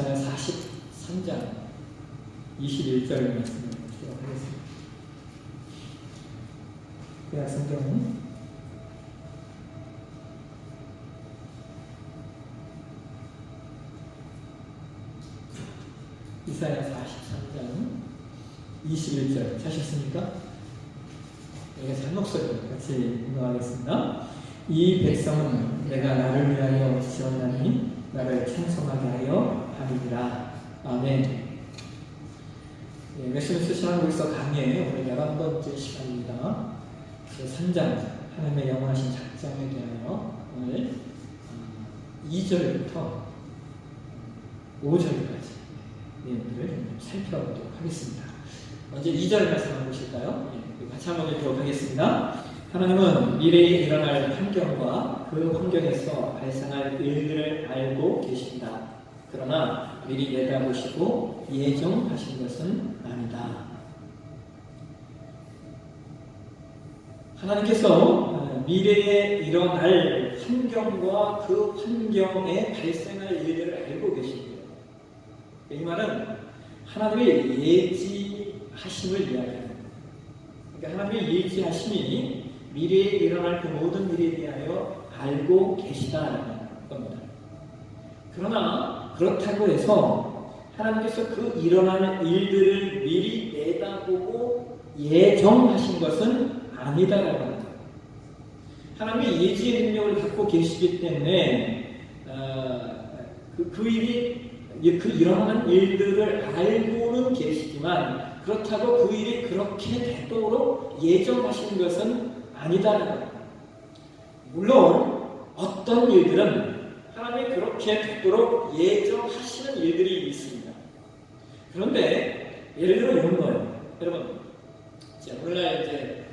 이사야 43장 21절 말씀을 보도록 하겠습니다. 구약 성경은 이사야 43장 21절 찾으셨습니까? 여기 산목소리 같이 공부하겠습니다. 이 백성은 내가 나를 위하여 지었나니 나를 찬송하게 하여 하리니라. 아멘. 예, 말씀을 쓰신 한국에서 강의의 오늘 11번째 시간입니다. 제3장 하나님의 영원하신 작정에 대하여 오늘 2절부터 5절까지 내용들을 좀 살펴보도록 하겠습니다. 먼저 2절 말씀 한번 보실까요? 예, 같이 한번 읽도록 하겠습니다. 하나님은 미래에 일어날 환경과 그 환경에서 발생할 일들을 알고 계신다. 그러나 미리 내다보시고 예정하신 것은 아니다. 하나님께서 미래에 일어날 환경과 그 환경에 발생할 일들을 알고 계십니다. 이 말은 하나님의 예지하심을 이야기합니다. 그러니까 하나님의 예지하심이 미래에 일어날 그 모든 일에 대하여 알고 계시다라는 겁니다. 그러나 그렇다고 해서 하나님께서 그 일어나는 일들을 미리 내다보고 예정하신 것은 아니다라는 겁니다. 하나님이 예지의 능력을 갖고 계시기 때문에 그 일어나는 일들을 알고는 계시지만 그렇다고 그 일이 그렇게 되도록 예정하신 것은 아니다라는 겁니다. 물론 어떤 일들은 하나님이 그렇게 되도록 예정하시는 일들이 있습니다. 그런데 예를 들어 이런 거예요. 여러분, 오늘날 이제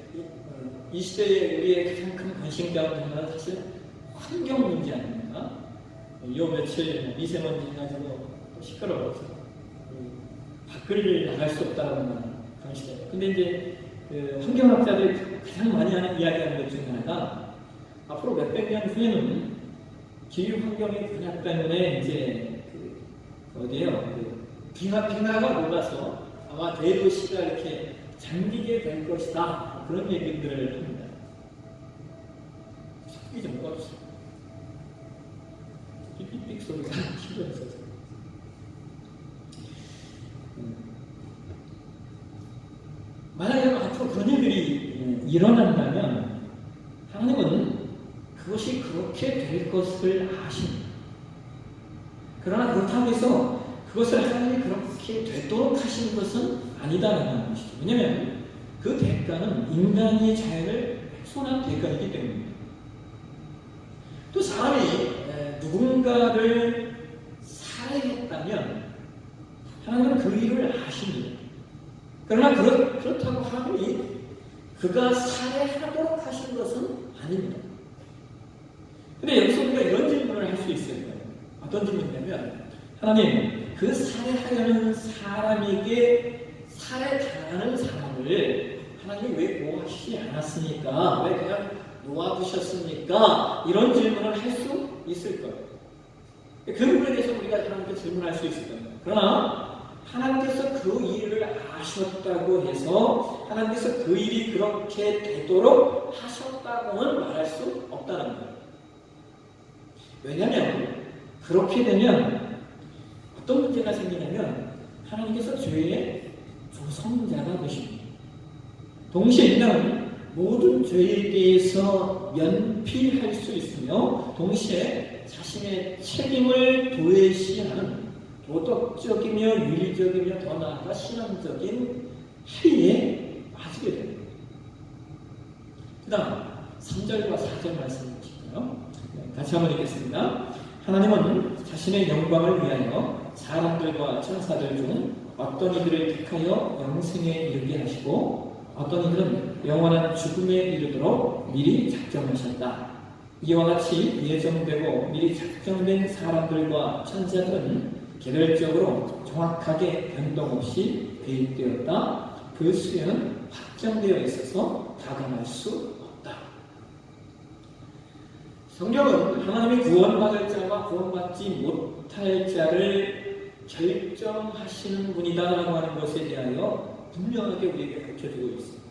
이 시대에 우리의 가장 큰 관심 가운데 하나는 사실 환경 문제 아닙니까? 요 며칠 미세먼지 가지고 시끄러워서 밖을 나갈 수 없다는 그런 시대. 근데 이제 그 환경학자들이 가장 많이 하는 이야기하는 것 중에 하나가 앞으로 몇백 년 후에는 기후 환경의 변화 때문에 이제 어디에요? 빙하가 녹아서 아마 대도시가 이렇게 잠기게 될 것이다. 그런 얘기들을 합니다. 소리 좀 꺼주세요. 삑삑 소리가 실려 있어서. 만약에 앞으로 그런 일들이 일어난다면 하나님은 그것이 그렇게 될 것을 아십니다. 그러나 그렇다고 해서 그것을 하나님이 그렇게 되도록 하신 것은 아니다라는 것이죠. 왜냐하면 그 대가는 인간의 자연을 훼손한 대가이기 때문입니다. 또 사람이 누군가를 살해했다면 하나님은 그 일을 아십니다. 그러나 그렇다고 하나님이 그가 살해하도록 하신 것은 아닙니다. 근데 여기서 우리가 이런 질문을 할 수 있어요. 어떤 질문이냐면 하나님, 그 살해하려는 사람에게 살해당하는 사람을 하나님이 왜 보호하시지 않았습니까? 왜 그냥 놓아두셨습니까? 이런 질문을 할 수 있을 거예요. 그 부분에 대해서 우리가 하나님께 질문할 수 있을 겁니다. 그러나 하나님께서 그 일을 아셨다고 해서 하나님께서 그 일이 그렇게 되도록 하셨다고는 말할 수 없다는 거예요. 왜냐하면 그렇게 되면 어떤 문제가 생기냐면 하나님께서 죄의 조성자가 되십니다. 동시에 인간은 모든 죄에 대해서 면피할 수 있으며 동시에 자신의 책임을 도외시하는 도덕적이며 윤리적이며 더 나아가 신앙적인 해이에 빠지게 됩니다. 그 다음 3절과 4절 말씀을 보실까요? 같이 한번 읽겠습니다. 하나님은 자신의 영광을 위하여 사람들과 천사들 중 어떤 이들을 택하여 영생에 이르게 하시고 어떤 이들은 영원한 죽음에 이르도록 미리 작정하셨다. 이와 같이 예정되고 미리 작정된 사람들과 천사들은 개별적으로 정확하게 변동 없이 배입되었다. 그 수요는 확정되어 있어서 가감할 수 없다. 성경은 하나님의 구원받을 자와 구원받지 못할 자를 결정하시는 분이다라고 하는 것에 대하여 분명하게 우리에게 가르쳐주고 있습니다.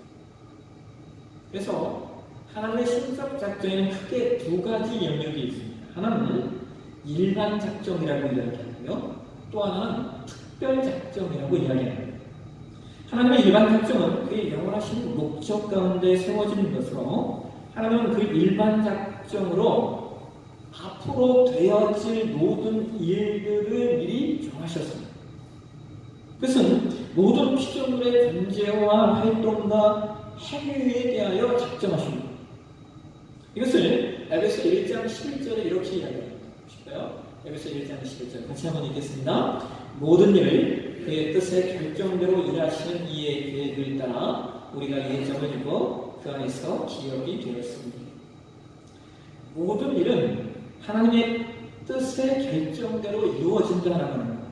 그래서 하나님의 신적 작정에는 크게 두 가지 영역이 있습니다. 하나는 일반 작정이라고 이야기하고요. 또 하나는 특별 작정이라고 이야기합니다. 하나님의 일반 작정은 그의 영원하신 목적 가운데 세워지는 것으로 하나님은 그 일반 작정으로 앞으로 되어질 모든 일들을 미리 정하셨습니다. 그것은 모든 피조물의 존재와 활동과 행위에 대하여 작정하십니다. 이것을 에베소 1장 11절에 이렇게 이야기합니다. 보실까요? 에베소 1장 11절 같이 한번 읽겠습니다. 모든 일을 그의 뜻의 결정대로 일하시는 이의 계획을 따라 우리가 예정을 두고 그 안에서 기억이 되었습니다. 모든 일은 하나님의 뜻의 결정대로 이루어진다는 겁니다.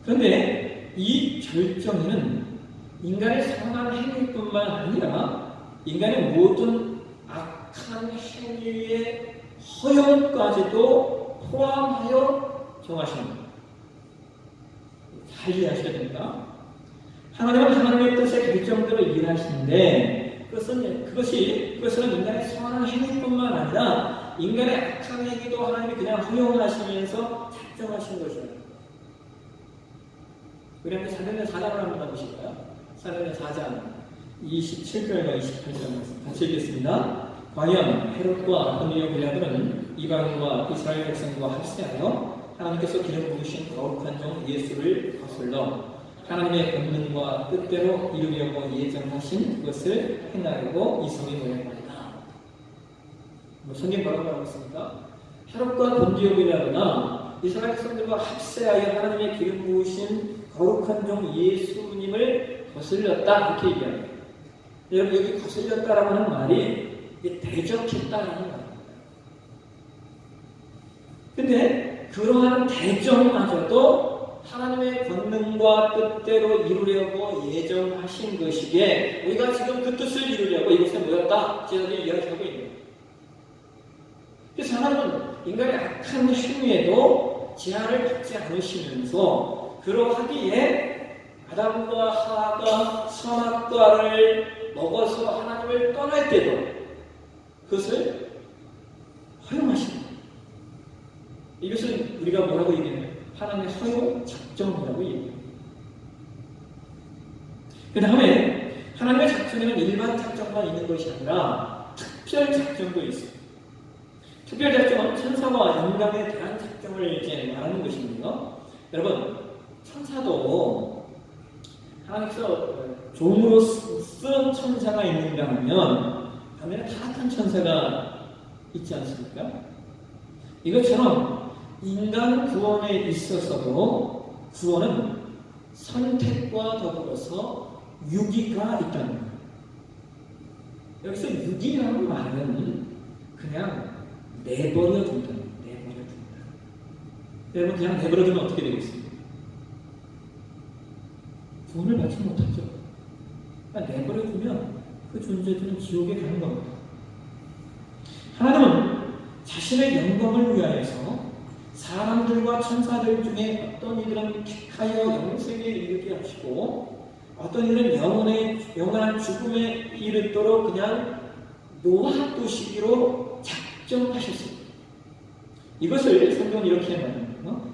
그런데 이 결정에는 인간의 선한 행위뿐만 아니라 인간의 모든 악한 행위의 허용까지도 포함하여 정하십니다. 잘 이해하셔야 됩니다. 하나님은 하나님의 뜻의 결정대로 일하시는데 그것은 인간의 선한 행위뿐만 아니라 인간의 악한 행위도 하나님이 그냥 허용하시면서 작정하신 것이에요. 우리 사도행전 4장을 한번 보실까요? 사도행전 4장 27절과 28절 같이 읽겠습니다. 과연 헤롯과 본디오 빌라도는 이방인과 이스라엘 백성과 합세하여 하나님께서 기름 부으신 거룩한 종 예수를 거슬러 하나님의 권능과 뜻대로 이루려고 예정하신 그것을 행하려고 이 성에 모였나이다. 성경 뭐라고 말하고 있습니까? 헤롯과 본디오 빌라도나 이스라엘 백성들과 합세하여 하나님의 기름 부으신 거룩한 종 예수님을 거슬렸다 이렇게 얘기합니다. 여러분 여기 거슬렸다라고 하는 말이 대적했다라는 말입니다. 근데 그러한 대적마저도 하나님의 권능과 뜻대로 이루려고 예정하신 것이기에 우리가 지금 그 뜻을 이루려고 이곳에 모였다 제자들이 이야기하고 있는 거예요. 그래서 하나님은 인간의 악한 행위에도 제한을 받지 않으시면서 그러하기에 아담과 하와가 선악과를 먹어서 하나님을 떠날 때도 그것을 허용하십니다. 이것은 우리가 뭐라고 얘기하냐면 하나님의 허용 작정이라고 얘기합니다. 그 다음에 하나님의 작정에는 일반 작정만 있는 것이 아니라 특별 작정도 있습니다. 특별 작정은 천사와 인간에 대한 작정을 이제 말하는 것입니다. 여러분, 천사도 하나님께서 종으로 쓴 천사가 있는가 하면 반면에 타락한 천사가 있지 않습니까? 이것처럼 인간 구원에 있어서도 구원은 선택과 더불어서 유기가 있다는 거예요. 여기서 유기라는 말은 그냥 내버려 둔다. 여러분 그냥 내버려 두면 어떻게 되겠습니까? 구원을 받지 못하죠. 그러니까 내버려 두면 그 존재들은 지옥에 가는 겁니다. 하나님은 자신의 영광을 위하여서 사람들과 천사들 중에 어떤 이들은 택하여 영생에 이르게 하시고 어떤 이들은 영원한 죽음에 이르도록 그냥 놓아두시기로 작정하셨습니다. 이것을 성경은 이렇게 말합니다.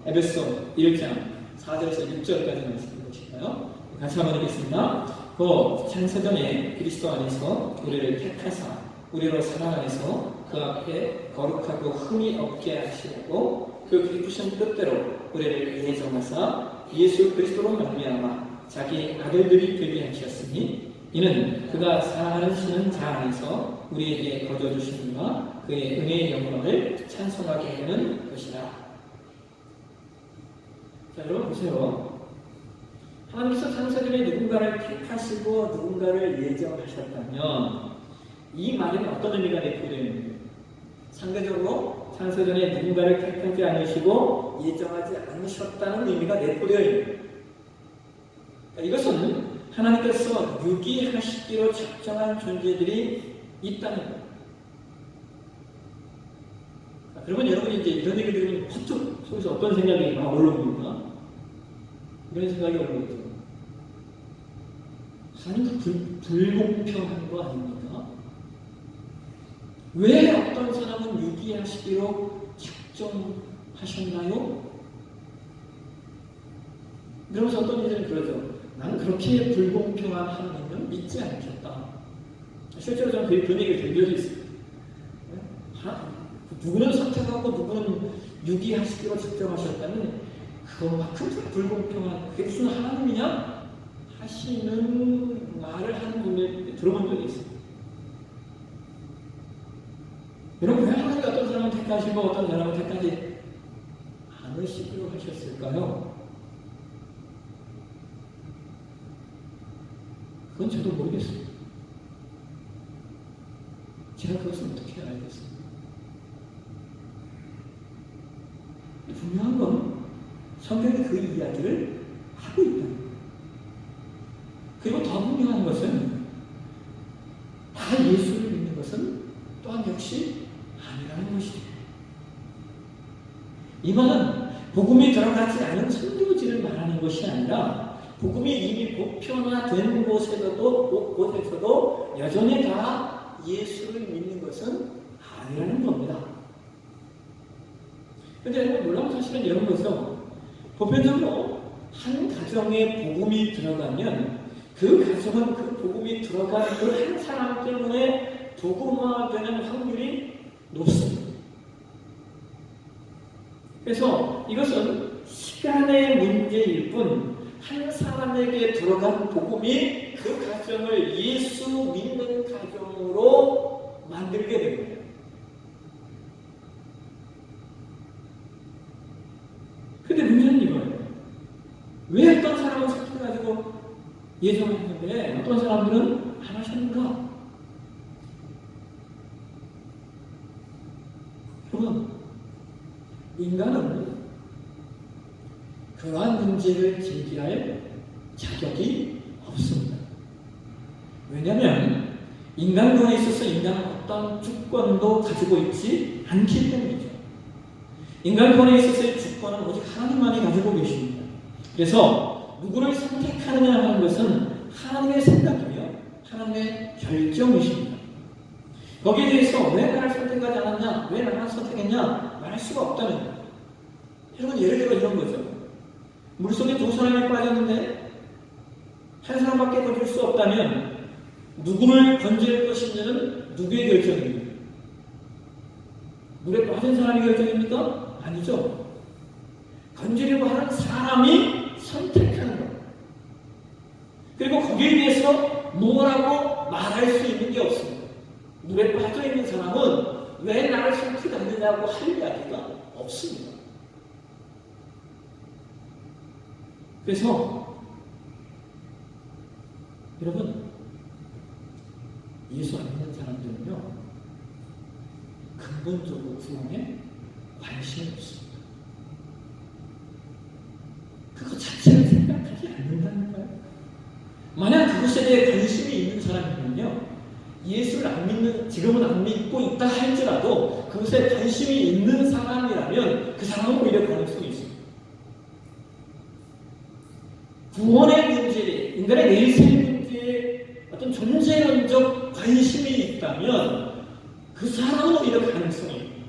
에베소 1장 4절에서 6절까지 말씀해 보실까요? 같이 한번 읽겠습니다. 그 창세전에 그리스도 안에서 우리를 택하사 우리로 사랑 안에서 그 앞에 거룩하고 흠이 없게 하시려고 그 기쁘신 뜻대로 우리를 예정하사 예수 그리스도로 말미암아 자기 아들들이 되게 하셨으니 이는 그가 사랑하시는 자 안에서 우리에게 거둬주시는가 그의 은혜의 영광을 찬송하게 하는 것이라. 자, 여러분 보세요. 하나님께서 창세전에 누군가를 택하시고 누군가를 예정하셨다면 이 말에는 어떤 의미가 내포되는 거예요? 상대적으로 창세전에 누군가를 택하지 않으시고 예정하지 않으셨다는 의미가 내포되어 있는 거예요. 그러니까 이것은 하나님께서 유기하시기로 작정한 존재들이 있다는 거예요. 그러면 여러분이 이제 이런 얘기 들으면 퍼뜩 속에서 어떤 생각이 막 올라옵니까? 이런 생각이 오거든요. 하나님 불공평한 거 아닙니까? 왜 어떤 사람은 유기하시기로 작정하셨나요? 그러면서 어떤 이들은 그러죠. 나는 그렇게 불공평한 하나님은 믿지 않겠다. 실제로 저는 그런 얘기를 들은 적이 있어요. 누구는 선택하고 누구는 유기하시기로 작정하셨다는 그것만큼 불공평한 그게 무슨 하나님이냐? 하시는 말을 하는 분을 들어본 적이 있어요. 여러분, 왜 하나님이 어떤 사람을 택하시고 어떤 사람을 택하지 않으시기로 하셨을까요? 그건 저도 모르겠어요. 제가 그것을 어떻게 알겠어요? 분명한 건 성경이 그 이야기를 하고 있다는 거예요. 그리고 더 분명한 것은 다 예수를 믿는 것은 또한 역시 아니라는 것이죠. 이 말은 복음이 들어가지 않은 선교지를 말하는 것이 아니라 복음이 이미 보편화된 곳에서도 여전히 다 예수를 믿는 것은 아니라는 겁니다. 그런데 놀라운 사실은 이런 거죠. 보편적으로 한 가정에 복음이 들어가면 그 가정은 그 복음이 들어간 그 한 사람 때문에 복음화되는 확률이 높습니다. 그래서 이것은 시간의 문제일 뿐 한 사람에게 들어간 복음이 그 가정을 예수 믿는 가정으로 만들게 됩니다. 근데 문제는 이거예요. 왜 어떤 사람은 선택해가지고 예정을 했는데 어떤 사람들은 안 하셨는가? 여러분, 인간은 그러한 문제를 제기할 자격이 없습니다. 왜냐하면 인간권에 있어서 인간은 어떤 주권도 가지고 있지 않기 때문이죠. 인간권에 있어서의 주권은 오직 하나님만이 가지고 계십니다. 그래서 누구를 선택하느냐 하는 것은 하나님의 생각이며 하나님의 결정이십니다. 거기에 대해서 왜 나를 선택하지 않았냐, 왜 나를 선택했냐 말할 수가 없다는 거예요. 여러분, 예를 들어 이런 거죠. 물속에 두 사람이 빠졌는데 한 사람밖에 건질 수 없다면 누구를 건질 것인지는 누구의 결정입니까? 물에 빠진 사람의 결정입니까? 아니죠. 건지려고 하는 사람이 선택하는 겁니다. 그리고 거기에 대해서 뭐라고 말할 수 있는 게 없습니다. 물에 빠져있는 사람은 왜 나를 선택하느냐고 할 이야기가 없습니다. 그래서 여러분, 예수 안 믿는 사람들은요 근본적으로 구원에 관심이 없습니다. 그거 자체를 생각하지 않는다니까요. 만약 그것에 대해 관심이 있는 사람이면요 예수를 안 믿는, 지금은 안 믿고 있다 할지라도 그것에 관심이 있는 사람이라면 그 사람은 오히려 가능성이 있습니다. 구원의 문제, 인간의 내생 문제에 어떤 존재론적 관심이 있다면 그 사람은 오히려 가능성이 있습니다.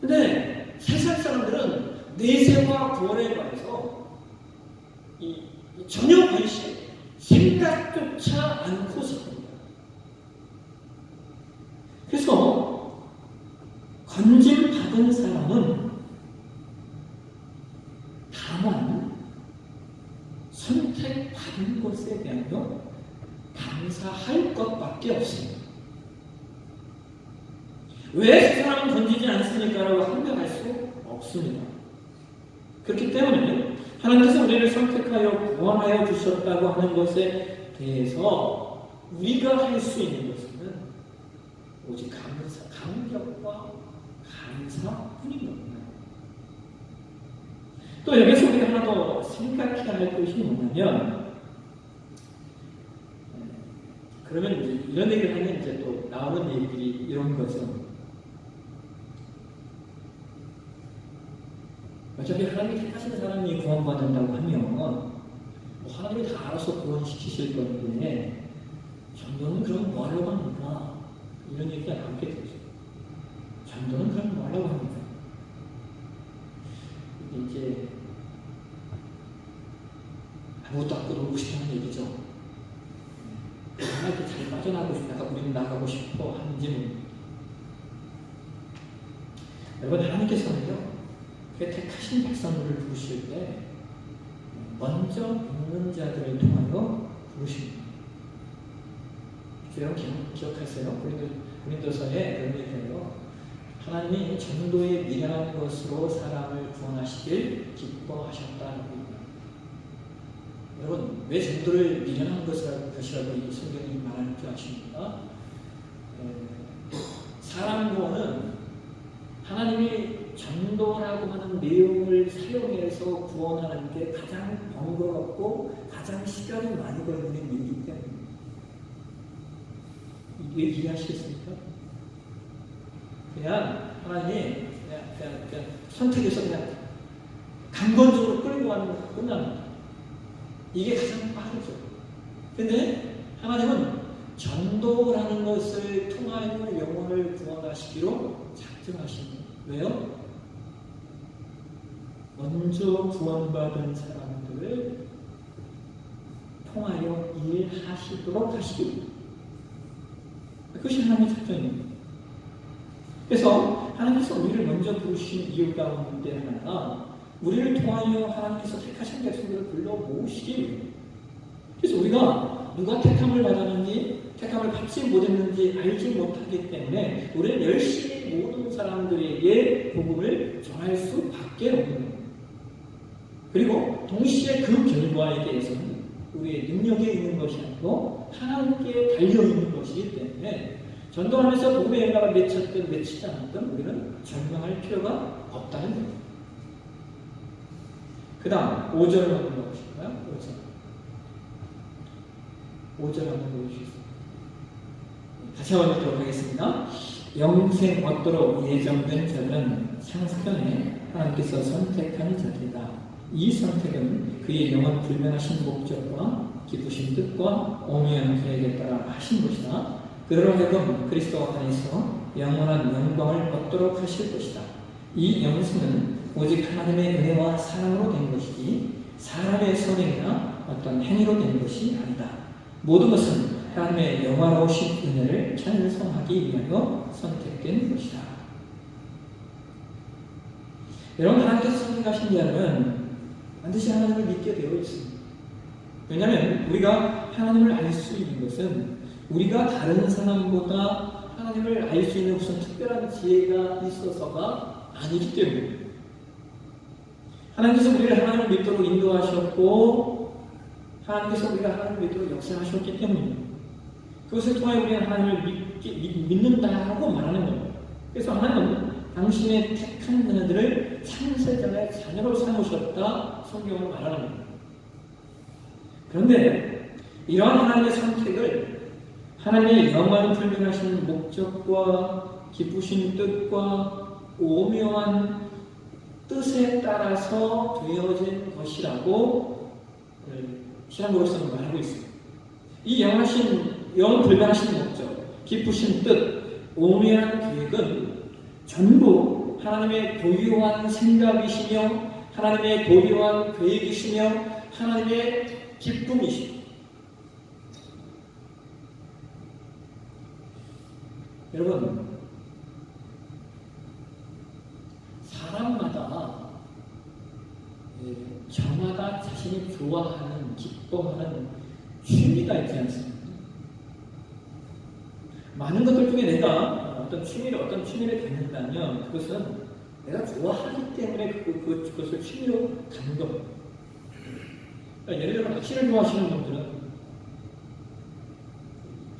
근데 세상 사람들은 내세와 구원에 관해서 전혀 관심, 생각조차 않고 삽니다. 그래서 건짐받은 사람은 다만 선택받은 것에 대하여 감사할 것밖에 없습니다. 왜 그 사람은 건지지 않습니까? 라고 항변할 수 없습니다. 그렇기 때문에 하나님께서 우리를 선택하여 구원하여 주셨다고 하는 것에 대해서 우리가 할 수 있는 것은 오직 감격과 감사뿐인 겁니다. 또 여기서 우리가 하나 더 생각해야 할 것이 뭐냐면, 그러면 이제 이런 얘기를 하면 이제 또 나오는 얘기들이 이런 거죠. 어차피 하나님 하나님이 택하시는 사람이 구원받는다고 하면 뭐 하나님이 다 알아서 구원시키실 건데 전도는 그럼 뭐 하려고 합니까? 이런 얘기가 나오게 되죠. 전도는 그럼 뭐 하려고 합니까? 이제 아무것도 안 놀고 싶다는 얘기죠. 이렇게 잘 빠져나가고 싶다. 우리는 나가고 싶어 하는지 여러분, 하나님께서는요 택하신 백성들을 부르실 때 먼저 믿는 자들을 통하여 부르십니다. 여러분 기억하세요? 고린도서에 그런 얘기예요. 하나님이 전도에 미련한 것으로 사람을 구원하시길 기뻐하셨다는 겁니다. 여러분, 왜 전도를 미련한 것이라고 이 성경이 말하는 줄 아십니까? 사람 구원은 하나님이 전도라고 하는 내용을 사용해서 구원하는 게 가장 번거롭고 가장 시간이 많이 걸리는 일이기 때문에 이게 이해하시겠습니까? 그냥 하나님이 그냥 선택해서 그냥 강건적으로 끌고 가는 거 끝납니다. 이게 가장 빠르죠. 근데 하나님은 전도라는 것을 통하여 영혼을 구원하시기로 작정하십니다. 왜요? 먼저 구원받은 사람들을 통하여 일하시도록 하시기. 그것이 하나님의 작정입니다. 그래서 하나님께서 우리를 먼저 부르신 이유 가운데 하나가 우리를 통하여 하나님께서 택하신 백성들을 불러 모으시기 위해. 그래서 우리가 누가 택함을 받았는지 택함을 받지 못했는지 알지 못하기 때문에 우리는 열심히 모든 사람들에게 복음을 전할 수밖에 없는 거예요. 그리고 동시에 그 결과에 대해서는 우리의 능력에 있는 것이 아니고 하나님께 달려있는 것이기 때문에 전도하면서 복음의 연락을 맺혔든 맺히지 않았든 우리는 절망할 필요가 없다는 거예요. 그 다음 5절을 한번 보실까요? 5절 한번 보여주시겠습니다. 다시 한번 읽도록 하겠습니다. 영생 얻도록 예정된 자들은 창세전에 하나님께서 선택한 자들이다. 이 선택은 그의 영원 불변하신 목적과 기쁘신 뜻과 오묘한 계획에 따라 하신 것이다. 그들로 하여금 그리스도 안에서 영원한 영광을 얻도록 하실 것이다. 이 영생은 오직 하나님의 은혜와 사랑으로 된 것이지 사람의 선행이나 어떤 행위로 된 것이 아니다. 모든 것은 하나님의 영화로우신 은혜를 찬송하기 위하여 선택된 것이다. 여러분, 하나님께서 선택하신 자는 반드시 하나님을 믿게 되어 있습니다. 왜냐하면 우리가 하나님을 알 수 있는 것은 우리가 다른 사람보다 하나님을 알 수 있는 무슨 특별한 지혜가 있어서가 아니기 때문에 하나님께서 우리를 하나님을 믿도록 인도하셨고 하나님께서 우리가 하나님을 믿도록 역사하셨기 때문입니다. 그것을 통해 우리는 하나님을 믿는다고 말하는 겁니다. 그래서 하나님은 당신의 택한 자녀들을 창세전에 자녀로 삼으셨다 성경으로 말하는 겁니다. 그런데 이러한 하나님의 선택을 하나님의 영원 불변하신 목적과 기쁘신 뜻과 오묘한 뜻에 따라서 되어진 것이라고 신앙으로서는 말하고 있습니다. 이 영원 불변하신 목적, 기쁘신 뜻, 오묘한 계획은 전부 하나님의 고유한 생각이시며 하나님의 고유한 계획이시며 하나님의 기쁨이시며 여러분, 사람마다 저마다 자신이 좋아하는, 기뻐하는 취미가 있지 않습니까? 많은 것들 중에 내가 어떤 취미를 갖는다면 그것은 내가 좋아하기 때문에 그것을 취미로 갖는 겁니다. 그러니까 예를 들어 낚시를 좋아하시는 분들은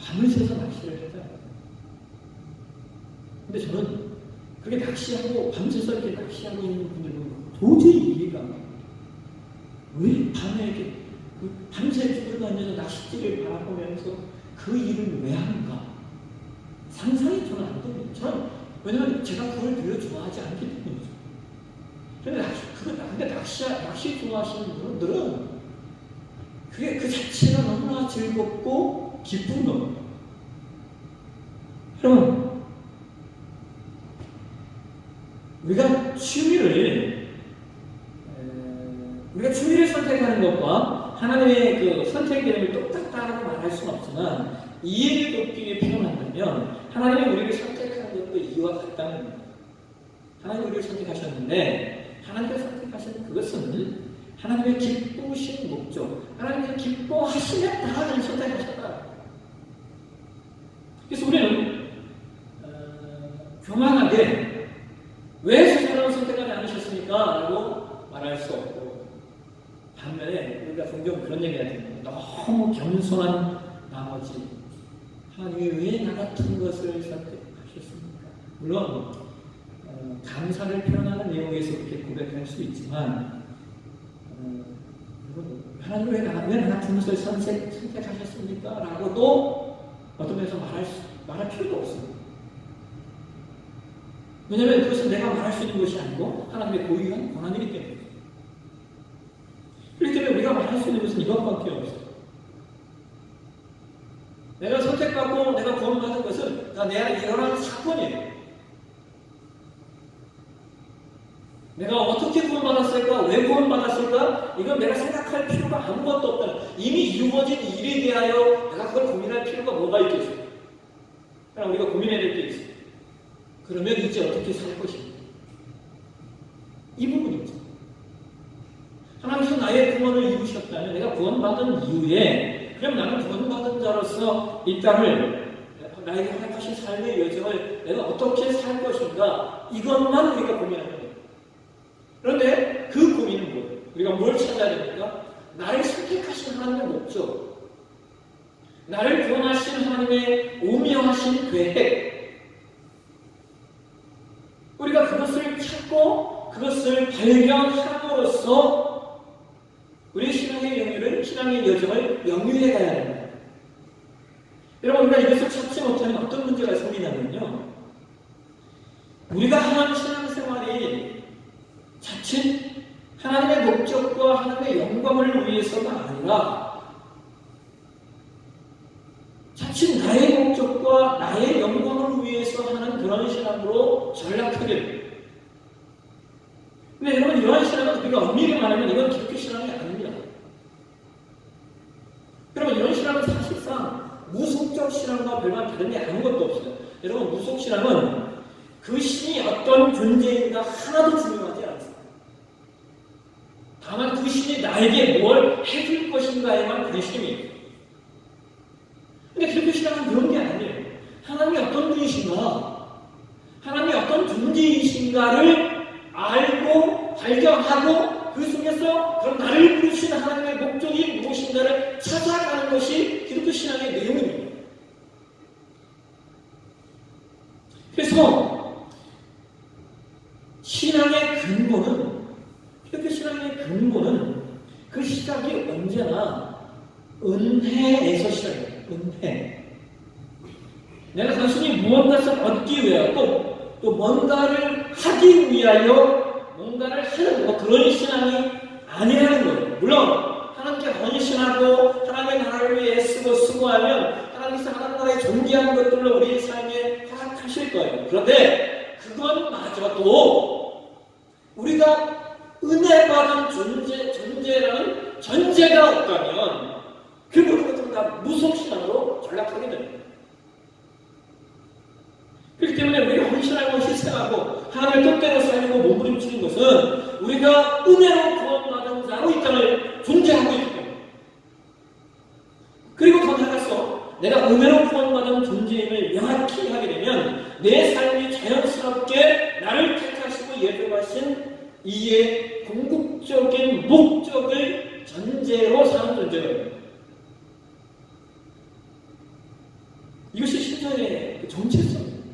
밤을 새서 낚시를 하잖아요. 근데 저는 그렇게 낚시하고 밤새서 이렇게 낚시하고 있는 분들은 도저히 이해가 안 갑니다. 왜 밤에 이렇게 밤새 죽어도 앉아서 낚싯대를 바라보면서 그 일을 왜 하는가? 상상이 저는 안 됩니다. 왜냐하면 제가 그걸 별로 좋아하지 않기 때문이죠. 근데 낚시 좋아하시는 분들은 그게 그 자체가 너무나 즐겁고 기쁜 겁니다. 여러분, 우리가 취미를 선택하는 것과 하나님의 그 선택 이름을 똑같다고 말할 수는 없지만 이해를 돕기 위해 표현한다면 하나님이 우리를 선택하는 것도 이와 같다는 겁니다. 하나님이 우리를 선택하셨는데 하나님을 선택하신 그것은 하나님의 기쁘신 목적, 하나님의 기뻐하시겠다는 선택하셨다. 그래서 우리는 교만하게 왜 저 사람을 선택하지 않으셨습니까? 라고 말할 수 없고, 반면에 우리가 종종 그런 얘기가 됩니다. 너무 겸손한 나머지 하나님이 왜 나 같은 것을 선택하셨습니까? 물론 감사를 표현하는 내용에서 그렇게 고백할 수 있지만 하나님 왜 나 같은 것을 선택하셨습니까? 라고도 어떤 면에서 말할 필요도 없습니다. 왜냐하면 그것은 내가 말할 수 있는 것이 아니고 하나님의 고유한 권한이기 때문에. 그렇기 때문에 우리가 말할 수 있는 것은 이것밖에 없어요. 내가 선택받고 내가 구원받은 것은 내 안에 일어난 사건이에요. 내가 어떻게 구원받았을까? 왜 구원받았을까? 이건 내가 생각할 필요가 아무것도 없다. 이미 이루어진 일에 대하여 내가 그걸 고민할 필요가 뭐가 있겠어요? 그냥 우리가 고민해야 될 게 있어요. 그러면 이제 어떻게 살 것인가? 이 부분이죠. 하나님께서 나의 구원을 이루셨다면 내가 구원받은 이후에 그럼 나는 구원받은 자로서 이 땅을 나에게 허락하신 삶의 여정을 내가 어떻게 살 것인가? 이것만 우리가 고민하는 거예요. 그런데 그 고민은 뭐예요? 우리가 뭘 찾아야 됩니까? 나를 선택하신 하나님의 목적, 나를 구원하신 하나님의 오묘하신 계획, 우리가 그것을 찾고 그것을 발견함으로써 우리 신앙의 영유를, 신앙의 여정을 영유해 가야 합니다. 여러분, 우리가 이것을 찾지 못하면 어떤 문제가 생기냐면요, 우리가 하는 신앙생활이 자칫 하나님의 목적과 하나님의 영광을 위해서가 아니라 자칫 나의 목적과 나의 영광을 위해서 하는 그런 신앙으로 전락하게 됩니다. 근데 여러분, 이러한 신앙은 우리가 엄밀히 말하면 이건 기독교 신앙이 아닙니다. 여러분, 이런 신앙은 사실상 무속적 신앙과 별반 다른 게 아무것도 없어요. 여러분, 무속 신앙은 그 신이 어떤 존재인가 하나도 중요하지 않습니다. 다만 그 신이 나에게 뭘 해줄 것인가에만 관심이 있어요. 근데 기독교 신앙은 그런 게 아니에요. 하나님이 어떤 분이신가, 하나님이 어떤 존재이신가를 알고 발견하고 그 속에서 그럼 나를 부르신 하나님의 목적이 무엇인가를 찾아가는 것이 기독교 신앙의 내용입니다. 그래서 신앙의 근본은, 기독교 신앙의 근본은 그 시작이 언제나 은혜에서 시작해요. 은혜. 내가 단순히 무언가를 얻기 위하여 또 뭔가를 하기 위하여 뭔가를 하는 그런 신앙이 아니라는 거예요. 물론 하나님께 헌신하고 하나님의 나라를 위해 애쓰고 수고하면 하나님께서 하나님 나라의 존귀한 것들로 우리의 삶에 허락하실 거예요. 그런데 그것마저도 우리가 은혜 받은 존재라는 전제가 없다면 그 모든 것들은 다 무속신앙으로 전락하게 됩니다. 그렇기 때문에 우리가 헌신하고 희생하고 하나님의 뜻대로 살고 몸부림치는 것은 우리가 은혜로 구원받은 자로 이 땅을 존재하고 있기 때문에, 그리고 더 나아가서 내가 은혜로 구원받은 존재임을 명확히 하게 되면 내 삶이 자연스럽게 나를 택하시고 예정하신 이의 궁극적인 목적을 전제로 사는 존재예요. 이것이 신자의 정체성입니다.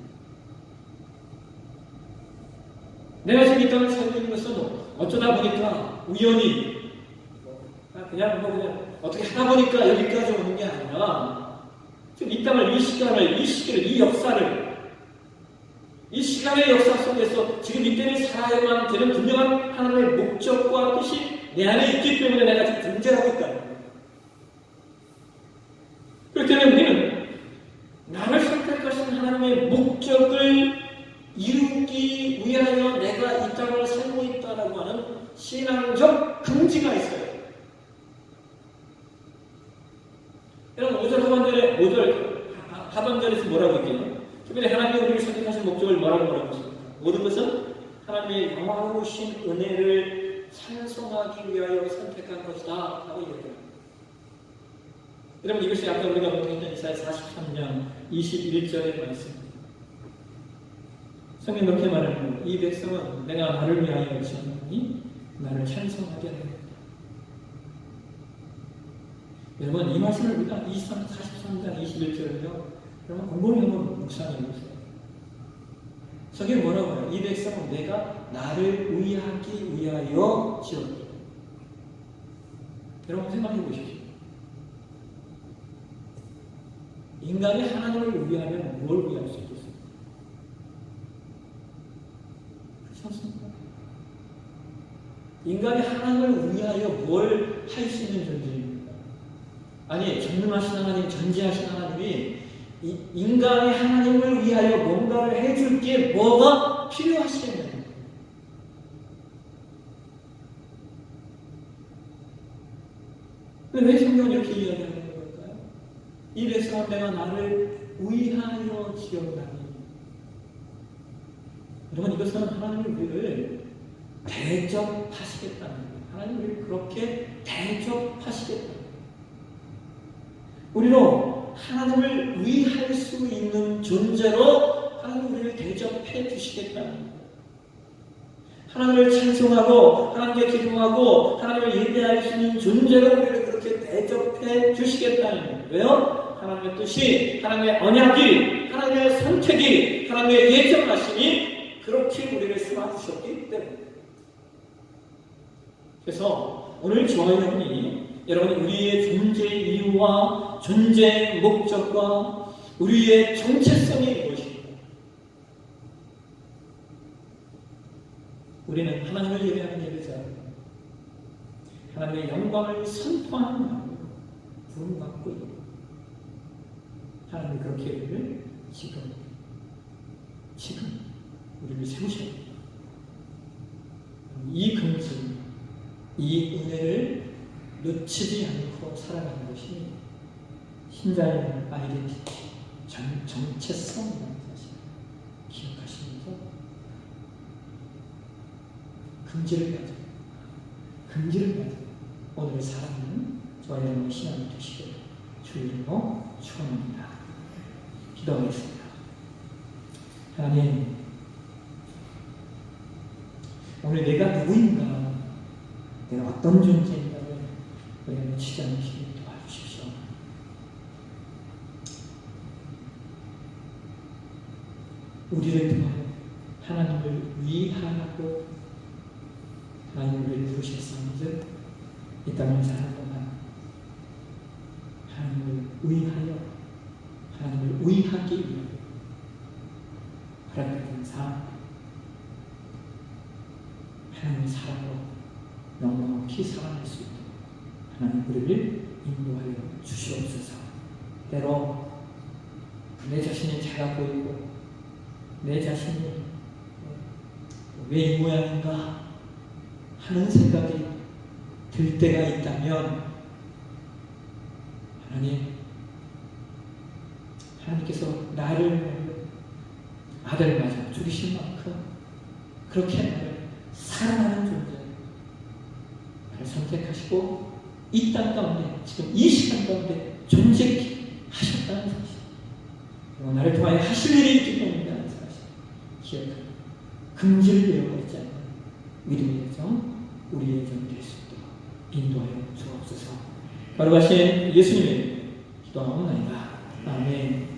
내가 지금 이 땅을 살고 있는 것은 어쩌다 보니까 우연히 그냥 어떻게 하다 보니까 여기까지 오는 게 아니라 지금 이 땅을, 이 시간을, 이 시기를, 이 역사를, 이 시간의 역사 속에서 지금 이때를 살아야만 되는 분명한 하나님의 목적과 뜻이 내 안에 있기 때문에 내가 지금 존재하고 있다는 거예요. 그렇기 때문에 우리는 나를 선택하신 하나님의 목적을 이루기 위하여 내가 이 땅을 살고 있다라고 하는 신앙적 긍지가 있어요. 여러분 5절 하반절에서 뭐라고 얘기해요? 특별히 하나님이 우리를 선택하신 목적을 뭐라고 하십니까? 모든 것은 하나님의 영화로우신 은혜를 찬송하기 위하여 선택한 것이다 라고 얘기해요. 여러분 이것이 아까 우리가 보던 이사야 43장 21절의 말씀입니다. 성경 그렇게 말하는 이 백성은 내가 나를 위하여 지었나니 나를 찬송하게 하겠다. 여러분 이 말씀을 우리가 43장 21절을요 여러분 곰곰이 한번 묵상해 보세요. 저게 뭐라고 해요? 이 백성은 내가 나를 위하기 위하여 지었다. 여러분 생각해 보십시오. 인간이 하나님을 위하면 뭘 위할 수 있겠어요? 그렇지 않습니까? 인간이 하나님을 위하여 뭘 할 수 있는 존재입니까? 아니, 전능하신 하나님, 전지하신 하나님이 인간이 하나님을 위하여 뭔가를 해줄 게 뭐가 필요하시겠냐고. 근데 왜 성경은 이렇게 이야기하는 걸까요? 이 백성은 내가 나를 위하여 지었다니. 여러분 이것은 하나님의 우리를 대접하시겠다는 거예요. 하나님을 우리를 그렇게 대접하시겠다는 거예요. 우리로 하나님을 위할 수 있는 존재로 하나님 우리를 대접해 주시겠다는 거예요. 하나님을 찬송하고 하나님께 기도하고 하나님을 예배할 수 있는 존재로 우리를 그렇게 대접해 주시겠다는 거예요. 왜요? 하나님의 뜻이, 하나님의 언약이, 하나님의 선택이, 하나님의 예정하심이 그렇게 우리를 세워주셨기 때문에. 그래서 오늘 저와 여러분이 우리의 존재 이유와 존재 목적과 우리의 정체성이 무엇입니까? 우리는 하나님을 예배하는 예배자, 하나님의 영광을 선포하는 마음으로 부름받고 있고 하나님이 그렇게 우리를 지금 우리를 세우셨습니다. 이 긍지, 이 은혜를 놓치지 않고 살아가는 것이 신자의 아이덴티티, 정체성이라는 사실을 기억하시면서 긍지를 가지고 오늘 살아가는 저와 여러분의 신앙이 되시기를 주의 이름으로 축원합니다. 기도하겠습니다. 하나님, 오늘 내가 누구인가, 내가 어떤 존재인가를 여러분 치지 않으시길 도와주십시오. 우리를 통하여 하나님을 위하고 하나님을 부르셨사온즉 이 땅을 사는 동안 하나님을 위하여 하나님을 위하기 위하여 허락받은 삶, 하나님의 사랑으로 영광 없이 살아낼 수 있도록 하나님 우리를 인도하여 주시옵소서. 때로 내 자신이 작아 보이고 내 자신이 왜 이 모양인가 하는 생각이 들 때가 있다면 하나님께서 나를 아들마저 죽이신 만큼 그렇게 나를 사랑하는 존재, 나를 선택하시고 이 땅 가운데 지금 이 시간 가운데 존재케 하셨다는 사실, 그리고 나를 통하여 하실 일이 있기 때문이라는 사실 기억하고 긍지를 잃어버리지 않는 믿음의 여정, 우리의 여정이 될 수 있도록 인도하여 주옵소서. 바로 가신 예수님의 기도하옵나이다. 아멘.